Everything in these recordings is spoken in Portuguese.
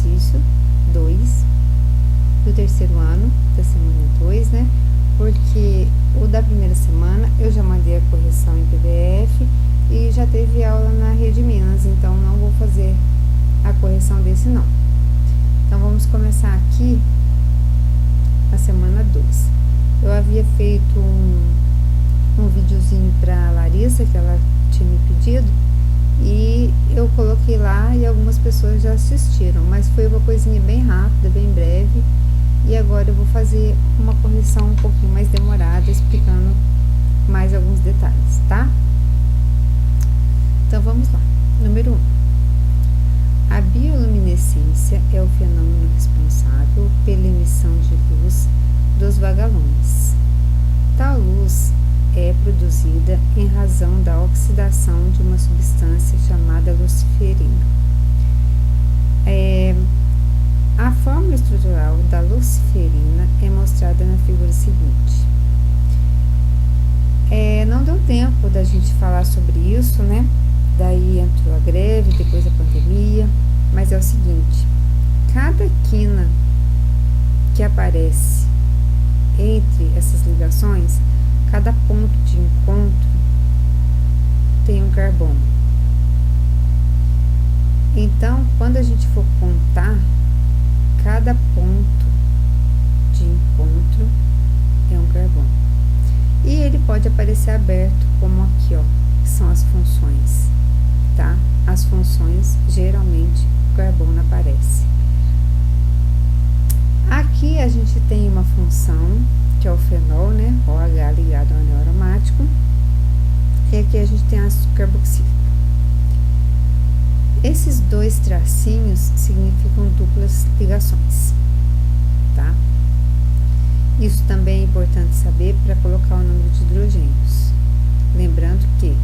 exercício 2 do terceiro ano, da semana 2, né? Porque o da primeira semana eu já mandei a correção em PDF e já teve aula na Rede Minas, então não vou fazer a correção desse não. Então vamos começar aqui a semana 2. Eu havia feito um videozinho para Larissa, que ela tinha me pedido, e eu coloquei lá e algumas pessoas já assistiram, mas foi uma coisinha bem rápida, bem breve, e agora eu vou fazer uma correção um pouquinho mais demorada, explicando mais alguns detalhes, tá? Então vamos lá. Número 1. A bioluminescência é o fenômeno responsável pela emissão de luz dos vagalumes. Tal luz é produzida em razão da oxidação de uma substância chamada luciferina. A fórmula estrutural da luciferina é mostrada na figura seguinte. Não deu tempo da gente falar sobre isso, né? Daí entrou a greve, depois a pandemia, mas é o seguinte, cada quina que aparece entre essas ligações, cada ponto de encontro tem um carbono. Então, quando a gente for contar, cada ponto de encontro é um carbono. E ele pode aparecer aberto, como aqui, ó, que são as funções, tá? As funções, geralmente, o carbono aparece. Aqui a gente tem uma função, que é o fenol, né? OH ligado ao anel aromático. E aqui a gente tem ácido carboxílico. Esses dois tracinhos significam duplas ligações, tá? Isso também é importante saber para colocar o número de hidrogênios. Lembrando que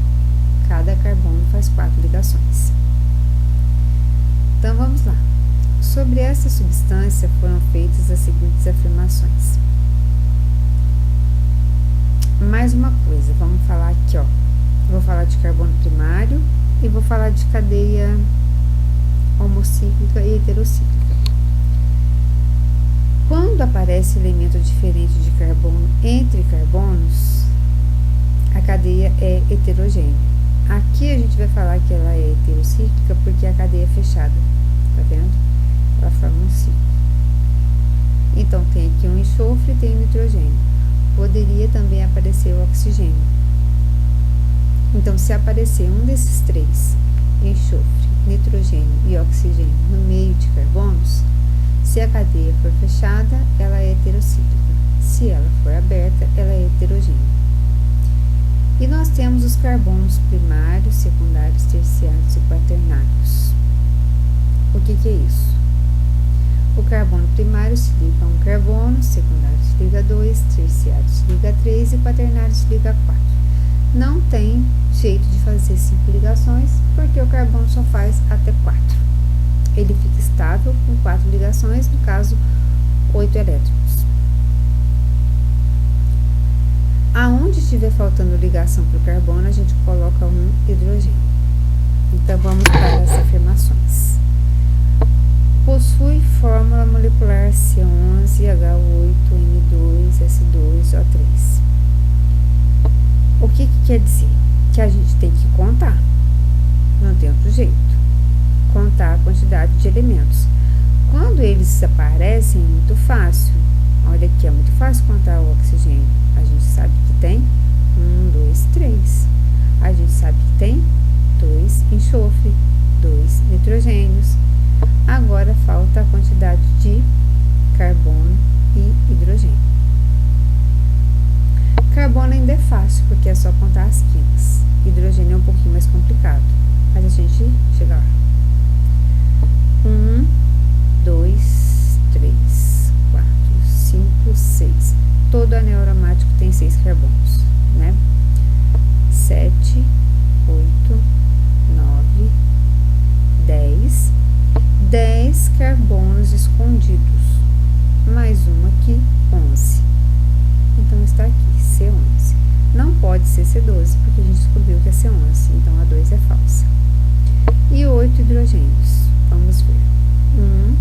cada carbono faz 4 ligações. Então vamos lá. Sobre essa substância foram feitas as seguintes afirmações. Mais uma coisa, vamos falar aqui, ó. Vou falar de carbono primário e vou falar de cadeia homocíclica e heterocíclica. Quando aparece elemento diferente de carbono entre carbonos, a cadeia é heterogênea. Aqui a gente vai falar que ela é heterocíclica porque a cadeia é fechada, tá vendo? Ela forma um ciclo. Então, tem aqui um enxofre e tem um nitrogênio. Poderia também aparecer o oxigênio. Então, se aparecer um desses três, enxofre, nitrogênio e oxigênio, no meio de carbonos, se a cadeia for fechada, ela é heterocíclica. Se ela for aberta, ela é heterogênea. E nós temos os carbonos primários, secundários, terciários e quaternários. O que é isso? O carbono primário se liga a um carbono, secundário se liga a 2, terciário se liga a 3 e quaternário se liga a 4. Não tem jeito de fazer 5 ligações, porque o carbono só faz até 4. Ele fica estável com 4 ligações, no caso, 8 elétrons. Aonde estiver faltando ligação para o carbono, a gente coloca um hidrogênio. Então, vamos para as afirmações. Possui fórmula molecular C11H8N2S2O3. O que quer dizer? Que a gente tem que contar. Não tem outro jeito. Contar a quantidade de elementos. Quando eles aparecem, é muito fácil. Olha aqui, é muito fácil contar o oxigênio. A gente sabe que tem 1, 2, 3. A gente sabe que tem 2 enxofre, 2 nitrogênios. Agora falta a quantidade de carbono e hidrogênio. Carbono ainda é fácil, porque é só contar as quinas. Hidrogênio é um pouquinho mais complicado, mas a gente chega lá. 1, 2, 3, 4, 5, 6. Todo anel aromático tem 6 carbonos, né? 7, 8, 9, 10. 10 carbonos escondidos, mais um aqui, 11. Então, está aqui, C11. Não pode ser C12, porque a gente descobriu que é C11, então a 2 é falsa. E 8 hidrogênios, vamos ver. 1,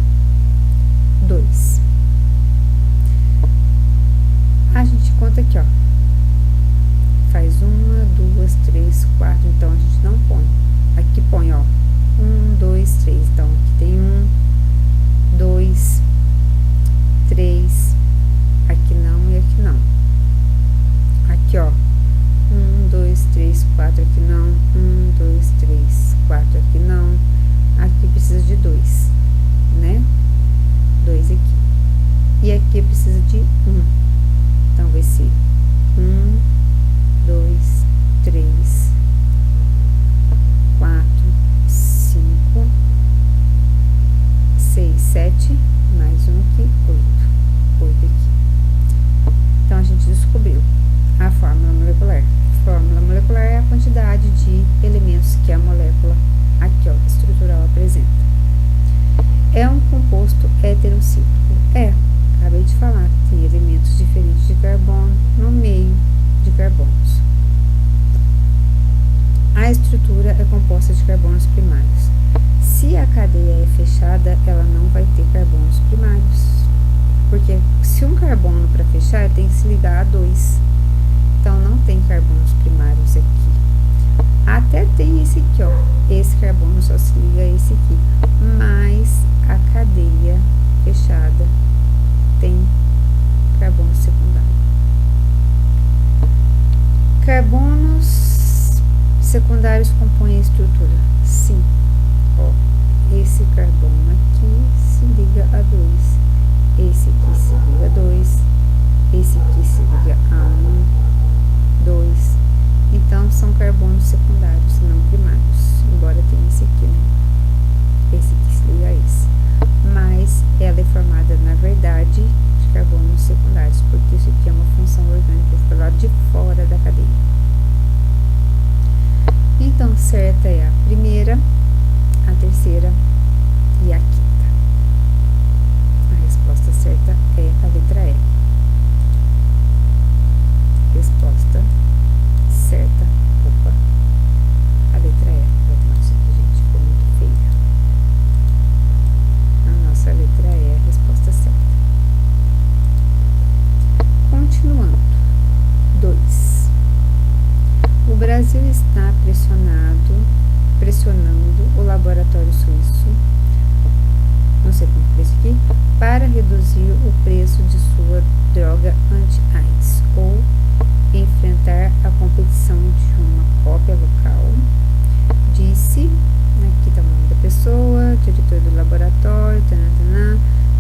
porque precisa de 1. Então, vai ser 1, 2, 3, 4, 5, 6, 7, mais um aqui, 8. 8 aqui. Então, a gente descobriu a fórmula molecular. Fórmula molecular é a quantidade de elementos que a molécula aqui, ó, estrutural apresenta. É um composto heterocíclico? É. Acabei de falar que tem elementos diferentes de carbono no meio de carbonos. A estrutura é composta de carbonos primários. Se a cadeia é fechada, ela não vai ter carbonos primários. Porque se um carbono para fechar, tem que se ligar a 2. Então, não tem carbonos primários aqui. Até tem esse aqui, ó. Esse carbono só se liga a esse aqui. Mas a cadeia fechada tem carbono secundário. Carbonos secundários compõem a estrutura? Sim. Ó, esse carbono aqui se liga a 2. Esse aqui se liga a 2. Esse aqui se liga a 1, 2. Então, são carbonos secundários, não primários. Embora tenha esse aqui, né? Esse aqui se liga a esse. Mas ela é formada, na verdade, de carbonos secundários, porque isso aqui é uma função orgânica, fica lá de fora da cadeia. Então, certa é a primeira, a terceira e a quinta. A resposta certa é a letra E. Resposta certa, opa, a letra E. Nossa, aqui, gente, ficou muito feia. A nossa letra E é a resposta certa. Continuando. 2. O Brasil está pressionando o laboratório suíço, não sei como é isso aqui, para reduzir o preço de sua droga anti-AIDS ou enfrentar a competição de uma cópia local. Disse, aqui está o nome da pessoa, diretor do laboratório,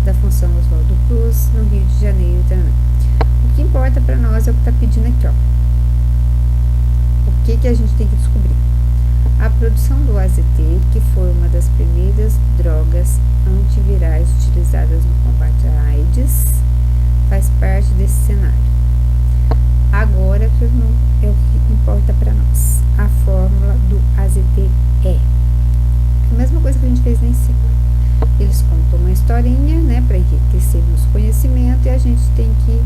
da função Oswaldo Cruz, no Rio de Janeiro. O que importa para nós é o que está pedindo aqui, ó. O que a gente tem que descobrir? A produção do AZT, que foi uma das primeiras drogas antivirais utilizadas no combate à AIDS, faz parte desse cenário. Agora que é o que importa para nós. A fórmula do AZT é a mesma coisa que a gente fez lá em cima. Eles contam uma historinha, né, para enriquecer nosso conhecimento, e a gente tem que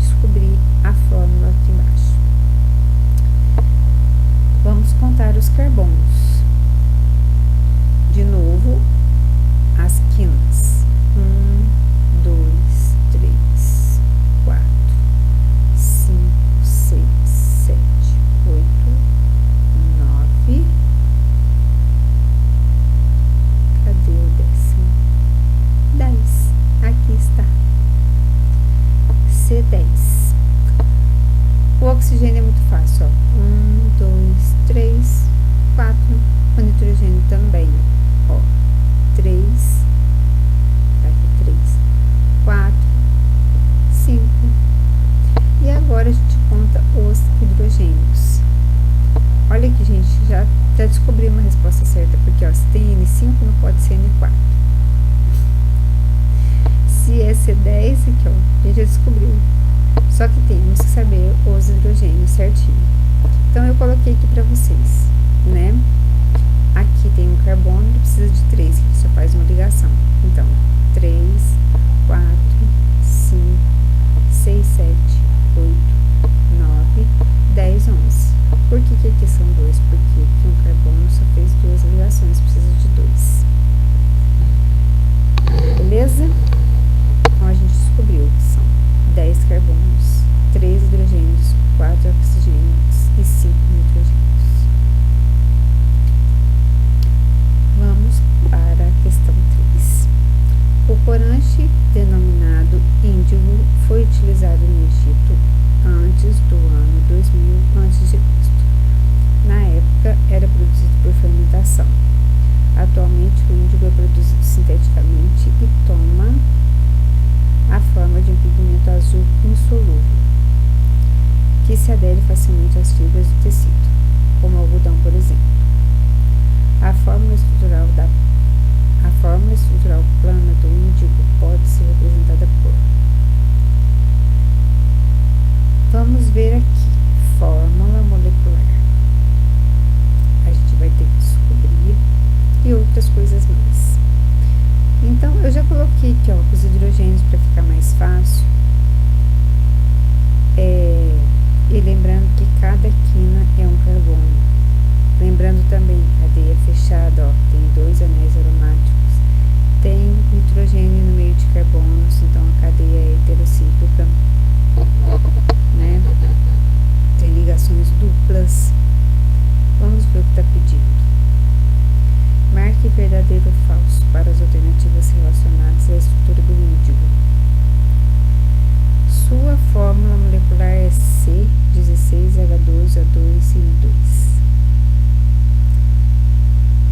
descobrir a fórmula aqui embaixo. Vamos contar os carbonos. De novo, as quinas. 1, 2, 3, 4, 5, 6, 7, 8, 9. Cadê o 10º? 10. Aqui está. C10. O oxigênio é muito fácil, ó. 1, 2, 3, 4. O nitrogênio também, ó. 3. Tá aqui 3. 4, 5. E agora a gente conta os hidrogênios. Olha aqui, gente, já descobri uma resposta certa, porque, ó, se tem N5, não pode ser N4. Se é C10, aqui, ó, a gente já descobriu. Só que temos que saber os hidrogênios certinho. Então, eu coloquei aqui para vocês, né? Aqui tem um carbono que precisa de 3, que só faz uma ligação. Então, 3, 4, 5, 6, 7, 8, 9, 10, 11. Por que aqui são 2? Porque aqui um carbono só fez 2 ligações, precisa de 2. Beleza? Então, a gente descobriu que são 10 carbonos, 3 hidrogênios, 4 oxigênios e 5 nitrogênios. Vamos para a questão 3. O corante, denominado índigo, foi utilizado no Egito antes do ano 2000 a.C. Na época, era produzido por fermentação. Atualmente, o índigo é produzido sinteticamente e toma a forma de hidrogênios para ficar mais fácil. E lembrando que cada quina é um carbono. Lembrando também, cadeia fechada, ó, tem 2 anéis aromáticos, tem nitrogênio no meio de carbonos, então a cadeia é heterocíclica, né? Tem ligações duplas. Vamos ver o que está pedindo. Marque verdadeiro ou falso para as alternativas relacionadas à estrutura do índigo. Sua fórmula molecular é C16H12O2N2.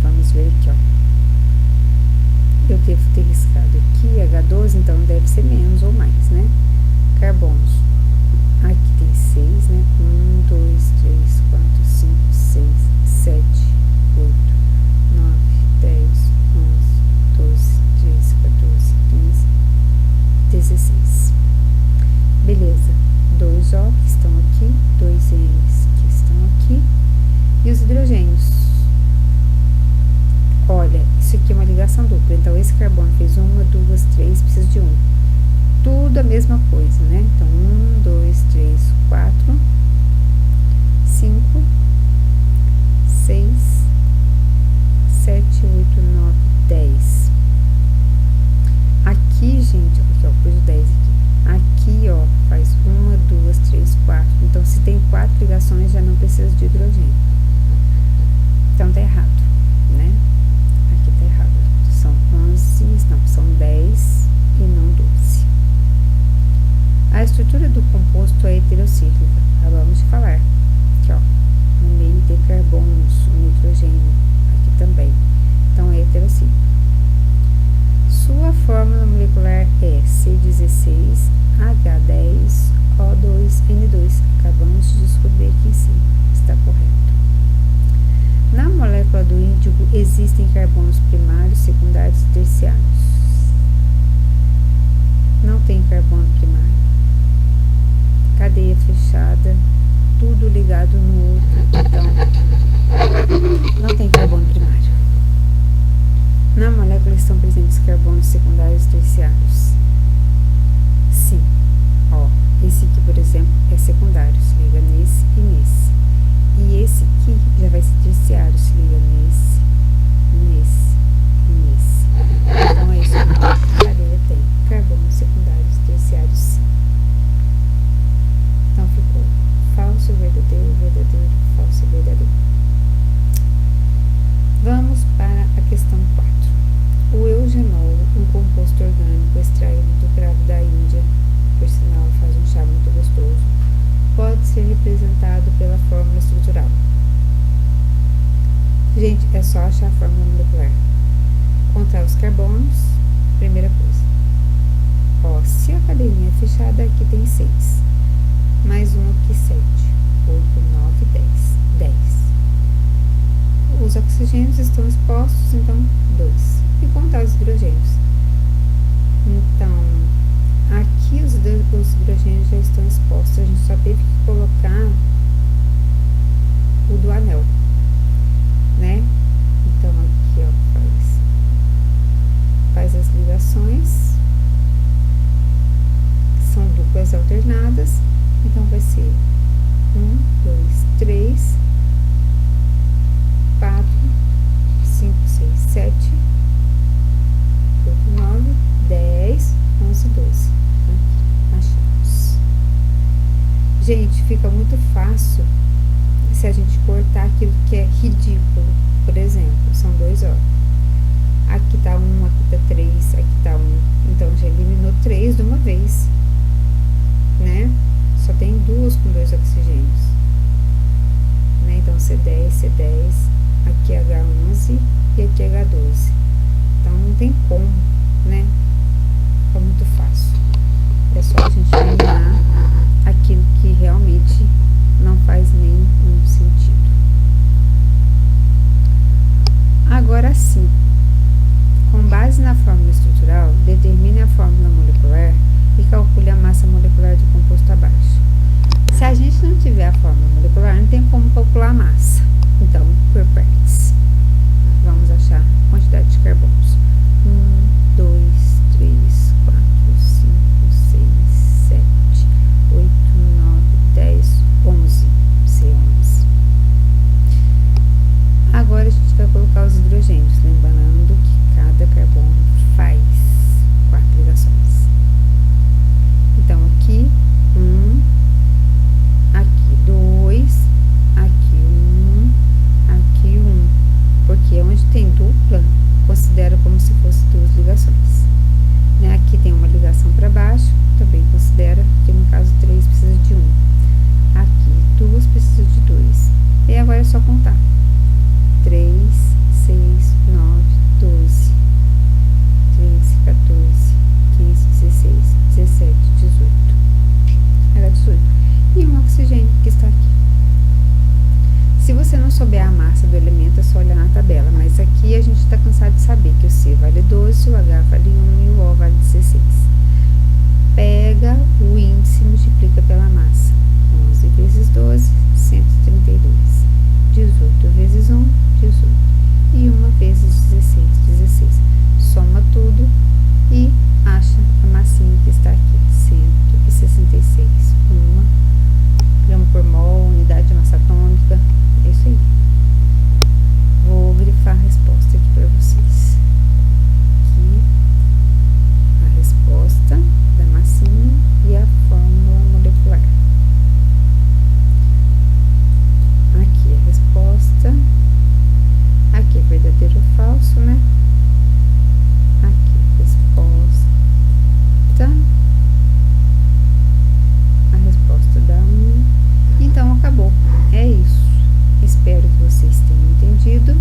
Vamos ver aqui, ó. Eu devo ter riscado aqui H12, então deve ser menos ou mais, né? Carbonos. Aqui tem 6, né? 1, 2, 3, 4, 5, 6, 7, 8, 9, 10, 11, 12, 13, 14, 15, 16. Beleza. 2 O que estão aqui, 2 N's que estão aqui. E os hidrogênios. Olha, isso aqui é uma ligação dupla. Então, esse carbono fez 1, 2, 3, precisa de 1. Tudo a mesma coisa, né? Então, 1, 2, 3, 4, 5, 6, 7, 8, 9, 10. Aqui, gente, aqui, ó, pus o 10 aqui. Aqui, ó, faz 1, 2, 3, 4. Então, se tem 4 ligações, já não precisa de hidrogênio. Então, tá errado, né? Aqui tá errado. São 11, não, são 10 e não 12. A estrutura do composto é heterocíclica. Acabamos de falar. Aqui, ó, no meio de carbonos, o nitrogênio. Aqui também. Então, é heterocíclica. Sua fórmula molecular é C16H10O2N2. Acabamos de descobrir aqui em cima. Está correto. Na molécula do índigo existem carbonos primários, secundários e terciários. Não tem carbono primário. Cadeia fechada, tudo ligado no outro. Então, não tem carbono primário. Na molécula estão presentes carbonos secundários e terciários. Sim. Ó, esse aqui, por exemplo, é secundário, se liga nesse e nesse. E esse aqui já vai ser terciário, se liga nesse, nesse e nesse. Então, é isso aqui. A cadeia tem carbonos secundários e terciários, sim. Então, ficou falso, verdadeiro, verdadeiro, falso, verdadeiro. Vamos para a questão 4. O eugenol, um composto orgânico extraído do cravo da Índia, por sinal faz um chá muito gostoso, pode ser representado pela fórmula estrutural. Gente, é só achar a fórmula molecular. Contar os carbonos, primeira coisa. Ó, se a cadeirinha é fechada, aqui tem 6. Mais um aqui, 7. 8, 9, 10. 10. Os oxigênios estão expostos, então 2. E contar os hidrogênios. Então, aqui os hidrogênios já estão expostos, a gente só teve que colocar o do anel, né? Então, aqui, ó, faz as ligações, são duplas alternadas, então vai ser 1, 2, 3, 4, 5, 6, 7, 8, 9, 10, 11, 12. Aqui, achamos. Gente, fica muito fácil se a gente cortar aquilo que é ridículo. Por exemplo, são 2 ó. Aqui tá 1, aqui tá 3, aqui tá 1. Então, já eliminou 3 de uma vez, né? Só tem 2 com 2 oxigênios, né? Então, C10, C10, aqui é H11 e aqui é H12. Então, não tem como, né? Fica muito fácil. É só a gente eliminar aquilo que realmente não faz nenhum sentido. Agora sim, com base na fórmula estrutural, determine a fórmula molecular e calcule a massa molecular do composto abaixo. Se a gente não tiver a fórmula molecular, não tem como calcular a massa. Então, por partes. Vamos achar a quantidade de carbonos. 1, vale 12, o H vale 1 e o O vale 16. Pega o índice e multiplica pela massa. 11 vezes 12, 132. 18 vezes 1, 18. E 1 vezes 16, 16. Soma tudo e acha a massinha que está aqui, 166. 1 grama por mol, unidade de massa atômica, é isso aí. Vou grifar a resposta aqui para vocês. Aqui, a resposta da massinha e a fórmula molecular. Aqui a resposta. Aqui é verdadeiro ou falso, né? Aqui a resposta. A resposta dá 1. Então, acabou. É isso. Espero que vocês tenham entendido.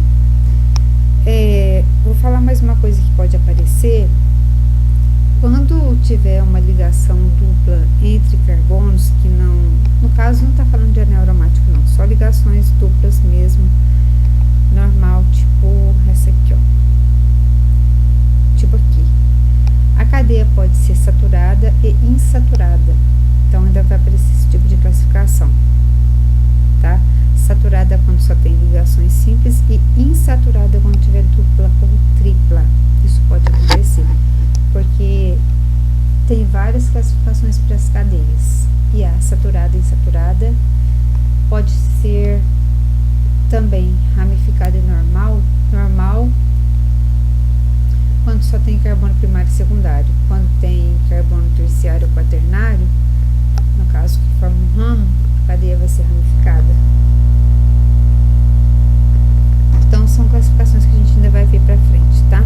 Vou falar mais uma coisa que pode aparecer. Quando tiver uma ligação dupla entre carbonos, que não... No caso, não está falando de anel aromático, não. Só ligações duplas mesmo. Normal, tipo essa aqui, ó. Tipo aqui. A cadeia pode ser saturada e insaturada. Então, ainda vai aparecer esse tipo de classificação, tá? Saturada quando só tem ligações simples e insaturada quando tiver dupla ou tripla. Isso pode acontecer, porque tem várias classificações para as cadeias. E a saturada e insaturada pode ser também ramificada e normal. Normal quando só tem carbono primário e secundário. Quando tem carbono terciário ou quaternário, no caso que forma um ramo, a cadeia vai ser ramificada. Então, são classificações que a gente ainda vai ver pra frente, tá?